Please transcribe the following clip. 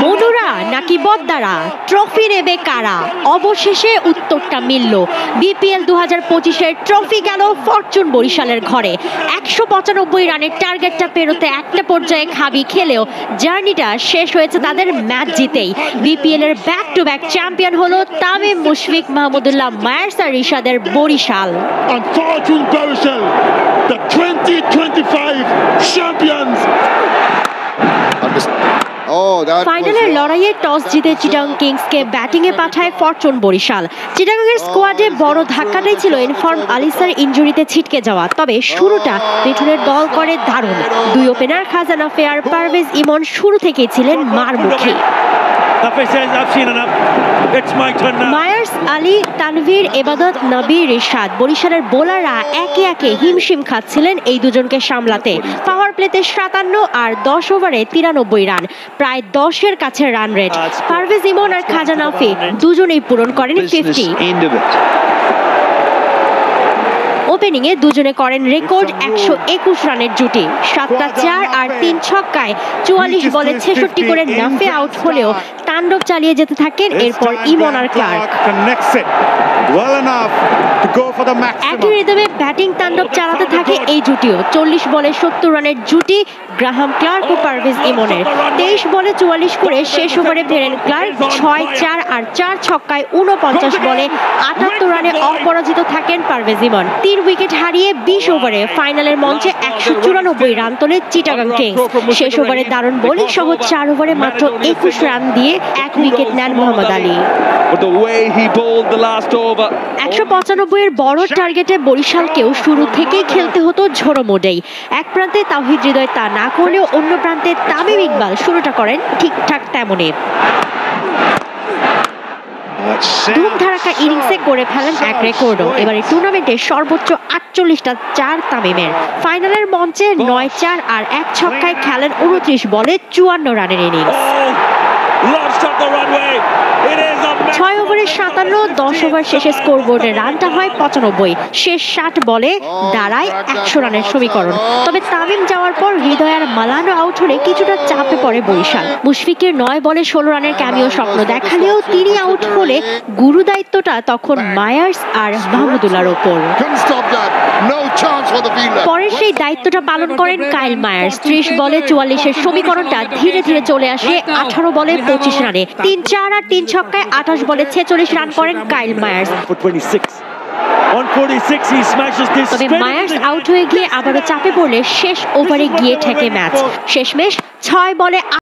মধুরা নাকি বদ্দারা, ট্রফি নেবে কারা? অবশেষে উত্তরটা মিলল। বিপিএল 2025-এর ট্রফি গেল ফরচুন বরিশালের ঘরে। 195 রানের টার্গেটটা পেরোতে একটা পর্যায়ে খাবি খেলেও জার্নিটা শেষ হয়েছে তাদের ম্যাচ জিতেই। বিপিএল এর ব্যাক টু ব্যাক চ্যাম্পিয়ন হলো তামিম, মুশফিক, মাহমুদুল্লাহ, মায়ার্স আর রিশাদের Barishal. Fortune Barishal, the 2025 champions. ফাইনালের লড়াইয়ে টস জিতে চিটাগং কিংসকে ব্যাটিংয়ে পাঠায় ফরচুন বরিশাল। চিটাগংয়ের স্কোয়াডে বড় ধাক্কাটাই ছিল ইনফর্ম আলিসার ইনজুরিতে ছিটকে যাওয়া। তবে শুরুটা মিঠুনের দল করে দারুণ। দুই ওপেনার খাজানা ফেয়ার, পারভেজ ইমন শুরু থেকেই ছিলেন মারমুখী। মায়ার্স, আলী, তানভীর, এবাদত, নবী, রিশাদ, বরিশালের বোলাররা একে একে হিমশিম খাচ্ছিলেন এই দুজনকে সামলাতে। পাওয়ার প্লেতে 57 আর 10 ওভারে 93 রান, প্রায় 10-এর কাছে রান রেট। পারভেজ ইমন আর খাজা নাফি দুজনেই পূরণ করেন 50। ওপেনিংয়ে দুজনে করেন রেকর্ড 121 রানের জুটি। 7টা 4 আর 3 ছক্কায় 44 বলে 66 করে নাফে আউট হলেও তাণ্ডব চালিয়ে যেতে থাকেন এরপর ইমন আর ক্লার্ক। একই রিদমে ব্যাটিং তাণ্ডব চালাতে থাকে এই জুটিও। 40 বলে 70 রানের জুটি গ্রাহাম ক্লার্ক ও পারভেজ ইমনের। 23 বলে 44 করে শেষ ওভারে ফেরেন ক্লার্ক। 6, 4 আর 4 ছক্কায় 49 বলে 78 রানে অপরাজিত থাকেন পারভেজ ইমন। 3 উইকেট হারিয়ে 20 ওভারে ফাইনালের মঞ্চে 194 রান তোলে চিটাগং কিংস। শেষ ওভারে দারুণ বোলিং সহ 4 ওভারে মাত্র 21 রান দিয়ে 1 উইকেট নেন মোহাম্মদ আলী। 195 এর বড় টার্গেটে বরিশালকেও শুরু থেকেই খেলতে হতো ঝোড়ো মোডেই। এক প্রান্তে তাওহিদ হৃদয় তা না করলেও অন্য প্রান্তে তামিম ইকবাল শুরুটা করেন ঠিকঠাক তেমনই। ধুমধারাক্কা ইনিংসে করে ফেলেন এক রেকর্ডও। এবারে টুর্নামেন্টে সর্বোচ্চ 48টা 4 তামিমের। ফাইনালের মঞ্চে 9, 4 আর 1 ছক্কায় খেলেন 29 বলে 54 রানের ইনিংস। 6 ওভারে 57, 10 ওভার শেষে স্কোরবোর্ডে রানটা হয় 95। শেষ 60 বলে দাঁড়ায় 100 রানের সমীকরণ। তবে তামিম যাওয়ার পর হৃদয় আর মালানো আউট হলে কিছুটা চাপে পড়ে বরিশাল। মুশফিকের 9 বলে 16 রানের ক্যামিও স্বপ্ন দেখালেও তিনি আউট হলে গুরু দায়িত্বটা তখন মায়ার্স আর মাহমুদুল্লাহর ওপর। পরের সেই দায়িত্বটা পালন করেন কাইল মায়ার্স। 30 বলে 44-এর সমীকরণটা ধীরে ধীরে চলে আসে 18 বলে 25 রানে। 3, 4 আর 3 ছক্কায় 28 বলে 46 রান করেন কাইল মায়ার্স। তবে মায়ার্স আউট হয়ে গিয়ে আবারও চাপে পড়লে শেষ ওভারে গিয়ে ঠেকে ম্যাচ। শেষমেশ 6 বলে